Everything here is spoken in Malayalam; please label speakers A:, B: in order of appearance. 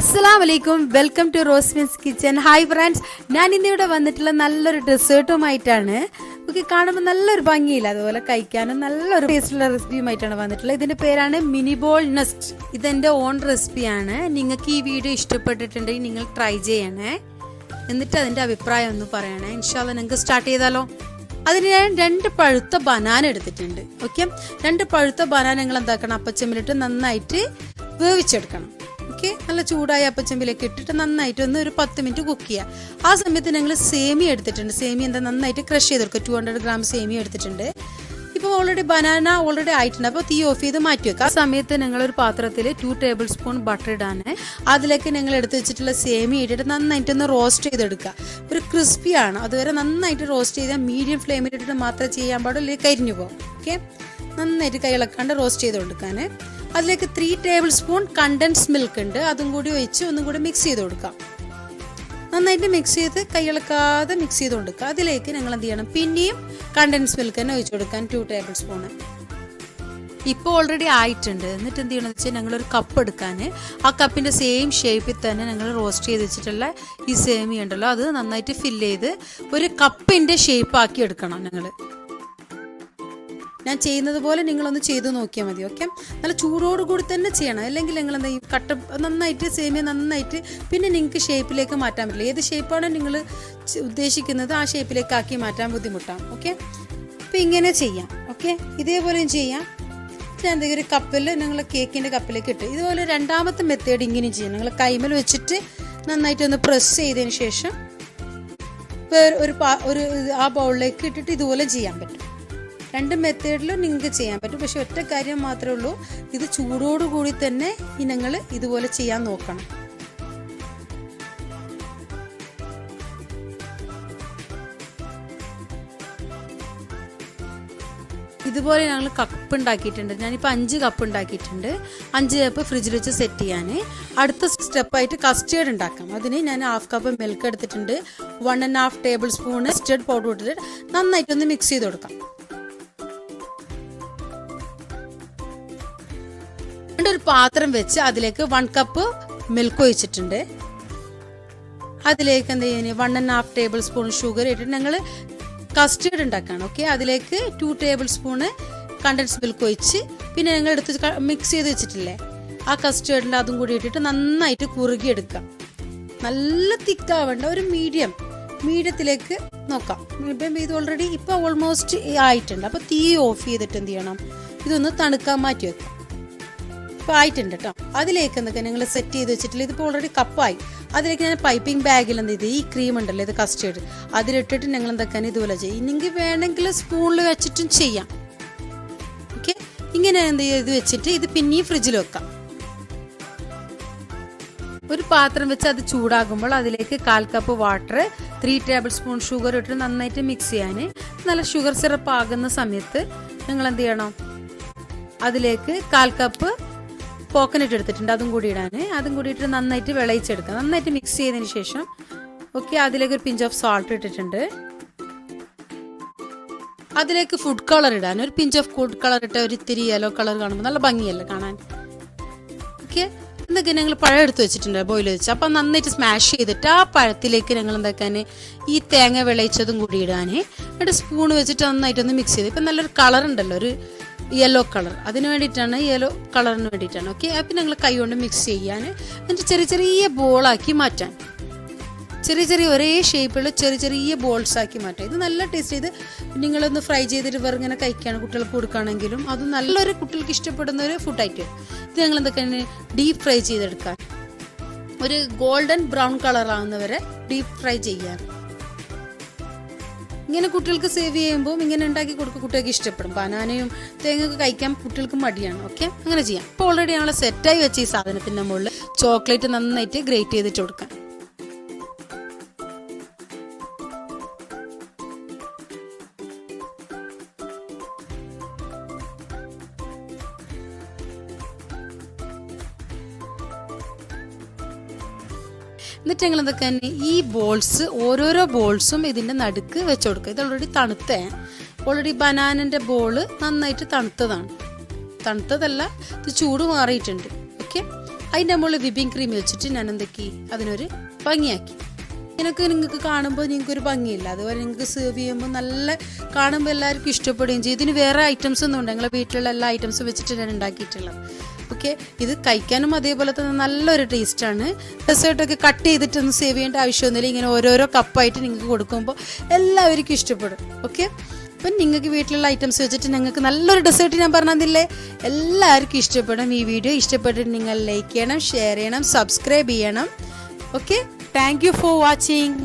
A: അസ്സലാമലൈക്കും, welcome to Rosmin's kitchen. Hi friends, ഞാൻ ഇന്നിവിടെ വന്നിട്ടുള്ള നല്ലൊരു ഡെസേർട്ടുമായിട്ടാണ്. ഓക്കെ, കാണുമ്പോൾ നല്ലൊരു ഭംഗിയില്ല, അതുപോലെ കഴിക്കാനും നല്ലൊരു ടേസ്റ്റുള്ള റെസിപ്പിയുമായിട്ടാണ് വന്നിട്ടുള്ളത്. ഇതിന്റെ പേരാണ് മിനി ബോൾ നെസ്റ്റ്. ഇതെന്റെ ഓൺ റെസിപ്പിയാണ്. നിങ്ങൾക്ക് ഈ വീഡിയോ ഇഷ്ടപ്പെട്ടിട്ടുണ്ടെങ്കിൽ നിങ്ങൾ ട്രൈ ചെയ്യണേ, എന്നിട്ട് അതിന്റെ അഭിപ്രായം ഒന്ന് പറയണേ. ഇൻഷാല്ലാ നിങ്ങൾക്ക് സ്റ്റാർട്ട് ചെയ്താലോ? അതിന് ഞാൻ 2 പഴുത്ത ബനാന എടുത്തിട്ടുണ്ട്. ഓക്കെ, 2 പഴുത്ത ബനാന നിങ്ങൾ എന്താക്കണം, അപ്പച്ചമ്പിലിട്ട് നന്നായിട്ട് വേവിച്ചെടുക്കണം. ഓക്കെ, നല്ല ചൂടായ അപ്പച്ചമ്പിലേക്ക് ഇട്ടിട്ട് നന്നായിട്ട് ഒരു 10 മിനിറ്റ് കുക്ക് ചെയ്യുക. ആ സമയത്ത് ഞങ്ങൾ സേമിയ എടുത്തിട്ടുണ്ട്. സേമിയ എന്താ നന്നായിട്ട് ക്രഷ് ചെയ്തെടുക്കുക. 200 ഗ്രാം സേമിയ എടുത്തിട്ടുണ്ട്. ഇപ്പോൾ ബനാന ഓൾറെഡി ആയിട്ടുണ്ട്. അപ്പോൾ തീ ഓഫ് ചെയ്ത് മാറ്റി വെക്കുക. ആ സമയത്ത് ഞങ്ങളൊരു പാത്രത്തിൽ 2 ടേബിൾ സ്പൂൺ ബട്ടർ ഇടാണ്. അതിലേക്ക് ഞങ്ങൾ എടുത്ത് വെച്ചിട്ടുള്ള സേമിയ ഇട്ടിട്ട് നന്നായിട്ടൊന്ന് റോസ്റ്റ് ചെയ്തെടുക്കുക. ഒരു ക്രിസ്പിയാണ്, അതുവരെ നന്നായിട്ട് റോസ്റ്റ് ചെയ്താൽ മീഡിയം ഫ്ലെയിമിൽ ഇട്ടിട്ട് മാത്രമേ ചെയ്യാൻ പാടുള്ളൂ, കരിഞ്ഞു പോകും. ഓക്കെ, നന്നായിട്ട് കൈയിളക്കാണ്ട് റോസ്റ്റ് ചെയ്ത് കൊടുക്കാൻ. അതിലേക്ക് 3 ടേബിൾ സ്പൂൺ കണ്ടൻസ് മിൽക്ക് ഉണ്ട്, അതും കൂടി ഒഴിച്ച് ഒന്നും കൂടി മിക്സ് ചെയ്ത് കൊടുക്കാം. നന്നായിട്ട് മിക്സ് ചെയ്ത് കൈയിളക്കാതെ മിക്സ് ചെയ്ത് കൊടുക്കുക. അതിലേക്ക് ഞങ്ങൾ എന്ത് ചെയ്യണം, പിന്നെയും കണ്ടൻസ് മിൽക്ക് തന്നെ ഒഴിച്ചു കൊടുക്കാൻ 2 ടേബിൾ സ്പൂണ്. ഇപ്പോൾ ഓൾറെഡി ആയിട്ടുണ്ട്. എന്നിട്ട് എന്ത് ചെയ്യണമെന്ന് വെച്ചാൽ ഞങ്ങളൊരു കപ്പ് എടുക്കാൻ, ആ കപ്പിൻ്റെ സെയിം ഷേപ്പിൽ തന്നെ ഞങ്ങൾ റോസ്റ്റ് ചെയ്ത് വെച്ചിട്ടുള്ള ഈ സേമിയ ഉണ്ടല്ലോ, അത് നന്നായിട്ട് ഫില്ല് ചെയ്ത് ഒരു കപ്പിൻ്റെ ഷേപ്പ് ആക്കി എടുക്കണം. ഞാൻ ചെയ്യുന്നത് പോലെ നിങ്ങളൊന്ന് ചെയ്ത് നോക്കിയാൽ മതി. ഓക്കെ, നല്ല ചൂടോടുകൂടി തന്നെ ചെയ്യണം, അല്ലെങ്കിൽ നിങ്ങൾ എന്താ ഈ നന്നായിട്ട് സേമിയ നന്നായിട്ട് പിന്നെ നിങ്ങൾക്ക് ഷേപ്പിലേക്ക് മാറ്റാൻ പറ്റില്ല. ഏത് ഷേപ്പാണ് നിങ്ങൾ ഉദ്ദേശിക്കുന്നത് ആ ഷേപ്പിലേക്ക് ആക്കി മാറ്റാൻ ബുദ്ധിമുട്ടാണ്. ഓക്കെ, അപ്പം ഇങ്ങനെ ചെയ്യാം. ഓക്കെ, ഇതേപോലെയും ചെയ്യാം. ഞാൻ എന്തെങ്കിലും ഒരു കപ്പിൽ നിങ്ങൾ കേക്കിൻ്റെ കപ്പിലേക്ക് ഇട്ട് ഇതുപോലെ രണ്ടാമത്തെ മെത്തേഡ് ഇങ്ങനെയും ചെയ്യാം. നിങ്ങൾ കൈമൽ വെച്ചിട്ട് നന്നായിട്ടൊന്ന് പ്രസ് ചെയ്തതിന് ശേഷം ഒരു ആ ബൗളിലേക്ക് ഇട്ടിട്ട് ഇതുപോലെ ചെയ്യാൻ പറ്റും. 2 മെത്തേഡിലും നിങ്ങൾക്ക് ചെയ്യാൻ പറ്റും. പക്ഷെ ഒറ്റ കാര്യം മാത്രമേ ഉള്ളൂ, ഇത് ചൂടോടുകൂടി തന്നെ നിങ്ങൾ ഇതുപോലെ ചെയ്യാൻ നോക്കണം. ഇതുപോലെ ഞങ്ങൾ കപ്പ് ഉണ്ടാക്കിയിട്ടുണ്ട്. ഞാനിപ്പോൾ 5 കപ്പ് ഉണ്ടാക്കിയിട്ടുണ്ട്. 5 കപ്പ് ഫ്രിഡ്ജിൽ വെച്ച് സെറ്റ് ചെയ്യാൻ. അടുത്ത സ്റ്റെപ്പായിട്ട് കസ്റ്റേർഡ് ഉണ്ടാക്കാം. അതിന് ഞാൻ 1/2 കപ്പ് മിൽക്ക് എടുത്തിട്ടുണ്ട്. 1.5 ടേബിൾ സ്പൂൺ കസ്റ്റേർഡ് പൗഡർ ഇട്ടിട്ട് നന്നായിട്ടൊന്ന് മിക്സ് ചെയ്ത് കൊടുക്കാം. ഒരു പാത്രം വെച്ച് അതിലേക്ക് 1 കപ്പ് മിൽക്ക് ഒഴിച്ചിട്ടുണ്ട്. അതിലേക്ക് എന്താ ചെയ്യുന്നത്, 1.5 ടേബിൾ സ്പൂൺ ഷുഗർ ഇട്ടിട്ട് ഞങ്ങൾ കസ്റ്റേർഡ് ഉണ്ടാക്കുകയാണ്. ഓക്കെ, അതിലേക്ക് 2 ടേബിൾ സ്പൂണ് കണ്ടൻസ് മിൽക്ക് ഒഴിച്ച് പിന്നെ ഞങ്ങൾ എടുത്ത് മിക്സ് ചെയ്ത് വെച്ചിട്ടില്ലേ ആ കസ്റ്റേർഡിൻ്റെ അതും കൂടി ഇട്ടിട്ട് നന്നായിട്ട് കുറുകിയെടുക്കാം. നല്ല തിക്കാവേണ്ട, ഒരു മീഡിയത്തിലേക്ക് നോക്കാം. ഇപ്പം ഇത് ഓൾറെഡി ഇപ്പോൾ ഓൾമോസ്റ്റ് ആയിട്ടുണ്ട്. അപ്പോൾ തീ ഓഫ് ചെയ്തിട്ട് എന്ത് ചെയ്യണം, ഇതൊന്ന് തണുക്കാൻ മാറ്റി വെക്കാം. ഇപ്പോൾ ആയിട്ടുണ്ട് കേട്ടോ. അതിലേക്ക് എന്തൊക്കെ ഞങ്ങൾ സെറ്റ് ചെയ്ത് വെച്ചിട്ടില്ല. ഇതിപ്പോൾ ഓൾറെഡി കപ്പായി. അതിലേക്ക് ഞാൻ പൈപ്പിംഗ് ബാഗിൽ എന്ത് ചെയ്ത് ഈ ക്രീം ഉണ്ടല്ലോ, ഇത് കസ്റ്റേർഡ്, അതിലിട്ടിട്ട് ഞങ്ങൾ എന്തൊക്കെയാണ് ഇതുപോലെ ചെയ്യും. ഇല്ലെങ്കിൽ വേണമെങ്കിൽ സ്പൂണിൽ വെച്ചിട്ടും ചെയ്യാം. ഓക്കെ, ഇങ്ങനെ എന്ത് ചെയ്ത് വെച്ചിട്ട് ഇത് പിന്നെയും ഫ്രിഡ്ജിൽ വെക്കാം. ഒരു പാത്രം വെച്ച് അത് ചൂടാകുമ്പോൾ അതിലേക്ക് 1/4 cup water, 3 table spoon sugar ഇട്ട് നന്നായിട്ട് മിക്സ് ചെയ്യാൻ. നല്ല ഷുഗർ സിറപ്പ് ആകുന്ന സമയത്ത് നിങ്ങൾ എന്ത് ചെയ്യണം, അതിലേക്ക് 1/4 കപ്പ് കോക്കനട്ട് എടുത്തിട്ടുണ്ട്, അതും കൂടി ഇടാൻ. അതും കൂടി ഇട്ട് നന്നായിട്ട് വിളയിച്ചെടുക്കുക. നന്നായിട്ട് മിക്സ് ചെയ്തതിന് ശേഷം ഓക്കെ, അതിലേക്ക് ഒരു പിഞ്ച് ഓഫ് സോൾട്ട് ഇട്ടിട്ടുണ്ട്. അതിലേക്ക് ഫുഡ് കളർ ഇടാൻ, ഒരു പിഞ്ച് ഓഫ് ഫുഡ് കളർ ഇട്ട് ഒരു ഇത്തിരി യെല്ലോ കളർ കാണുമ്പോൾ നല്ല ഭംഗിയല്ലേ കാണാൻ. ഓക്കെ, എന്തൊക്കെ ഞങ്ങൾ പഴം എടുത്ത് വെച്ചിട്ടുണ്ട് ബോയിൽ വെച്ച്. അപ്പം നന്നായിട്ട് സ്മാഷ് ചെയ്തിട്ട് ആ പഴത്തിലേക്ക് ഞങ്ങൾ എന്താക്കാൻ ഈ തേങ്ങ വിളയിച്ചതും കൂടി ഇടാൻ. എന്നിട്ട് സ്പൂൺ വെച്ചിട്ട് നന്നായിട്ടൊന്ന് മിക്സ് ചെയ്ത്. ഇപ്പം നല്ലൊരു കളർ ഉണ്ടല്ലോ, ഒരു യെല്ലോ കളർ, അതിന് വേണ്ടിയിട്ടാണ്, യെല്ലോ കളറിന് വേണ്ടിയിട്ടാണ്. ഓക്കെ, അപ്പം ഞങ്ങൾ കൈ കൊണ്ട് മിക്സ് ചെയ്യാൻ, എന്നിട്ട് ചെറിയ ബോളാക്കി മാറ്റാൻ. ചെറിയ ഒരേ ഷേപ്പുള്ള ചെറിയ ബോൾസ് ആക്കി മാറ്റാം. ഇത് നല്ല ടേസ്റ്റ്. ഇത് നിങ്ങളൊന്ന് ഫ്രൈ ചെയ്തിട്ട് വെറുങ്ങനെ കഴിക്കുകയാണ് കുട്ടികൾക്ക് കൊടുക്കുകയാണെങ്കിലും അത് നല്ലൊരു കുട്ടികൾക്ക് ഇഷ്ടപ്പെടുന്ന ഒരു ഫുഡ് ഐറ്റം. ഇത് ഞങ്ങൾ എന്തൊക്കെയാണ് ഡീപ്പ് ഫ്രൈ ചെയ്തെടുക്കാൻ, ഒരു ഗോൾഡൻ ബ്രൗൺ കളർ ആവുന്നവരെ ഡീപ്പ് ഫ്രൈ ചെയ്യാൻ. ഇങ്ങനെ കുട്ടികൾക്ക് സേവ് ചെയ്യുമ്പോൾ ഇങ്ങനെ ഉണ്ടാക്കി കൊടുക്കുക, കുട്ടികൾക്ക് ഇഷ്ടപ്പെടും. ബനാനയും തേങ്ങയൊക്കെ കഴിക്കാൻ കുട്ടികൾക്ക് മടിയാണ്. ഓക്കെ, അങ്ങനെ ചെയ്യാം. ഇപ്പോൾ ഓൾറെഡി ഞങ്ങൾ സെറ്റായി വെച്ച ഈ സാധനത്തിൻ്റെ മുകളിൽ ചോക്ലേറ്റ് നന്നായിട്ട് ഗ്രേറ്റ് ചെയ്തിട്ട് കൊടുക്കാം. എന്നിട്ട് ഞങ്ങൾ എന്തൊക്കെ ഈ ബോൾസ് ഓരോരോ ബോൾസും ഇതിൻ്റെ നടുക്ക് വെച്ച് കൊടുക്കുക. ഇത് ഓൾറെഡി ബനാനൻ്റെ ബോള് നന്നായിട്ട് തണുത്തതല്ല, ഇത് ചൂട് മാറിയിട്ടുണ്ട്. ഓക്കെ, അതിൻ്റെ മുകളിൽ വിപ്പിംഗ് ക്രീം വെച്ചിട്ട് ഞാൻ എന്തൊക്കെ അതിനൊരു ഭംഗിയാക്കി. നിങ്ങൾക്ക് കാണുമ്പോൾ നിങ്ങൾക്കൊരു ഭംഗിയില്ല, അതുപോലെ നിങ്ങൾക്ക് സെർവ് ചെയ്യുമ്പോൾ നല്ല കാണുമ്പോൾ എല്ലാവർക്കും ഇഷ്ടപ്പെടുകയും ചെയ്യും. ഇതിന് വേറെ ഐറ്റംസ് ഒന്നും ഉണ്ട്, നിങ്ങളെ വീട്ടിലുള്ള എല്ലാ ഐറ്റംസും വെച്ചിട്ട് ഞാൻ ഉണ്ടാക്കിയിട്ടുള്ളത്. ഓക്കെ, ഇത് കഴിക്കാനും അതേപോലെ തന്നെ നല്ലൊരു ടേസ്റ്റാണ്. ഡെസേർട്ടൊക്കെ കട്ട് ചെയ്തിട്ടൊന്നും സേവ് ചെയ്യേണ്ട ആവശ്യമൊന്നുമില്ല. ഇങ്ങനെ ഓരോരോ കപ്പായിട്ട് നിങ്ങൾക്ക് കൊടുക്കുമ്പോൾ എല്ലാവർക്കും ഇഷ്ടപ്പെടും. ഓക്കെ, അപ്പം നിങ്ങൾക്ക് വീട്ടിലുള്ള ഐറ്റംസ് വെച്ചിട്ട് നിങ്ങൾക്ക് നല്ലൊരു ഡെസേർട്ട് ഞാൻ പറഞ്ഞതില്ലേ, എല്ലാവർക്കും ഇഷ്ടപ്പെടും. ഈ വീഡിയോ ഇഷ്ടപ്പെട്ടിട്ട് നിങ്ങൾ ലൈക്ക് ചെയ്യണം, ഷെയർ ചെയ്യണം, സബ്സ്ക്രൈബ് ചെയ്യണം. Okay, thank you for watching.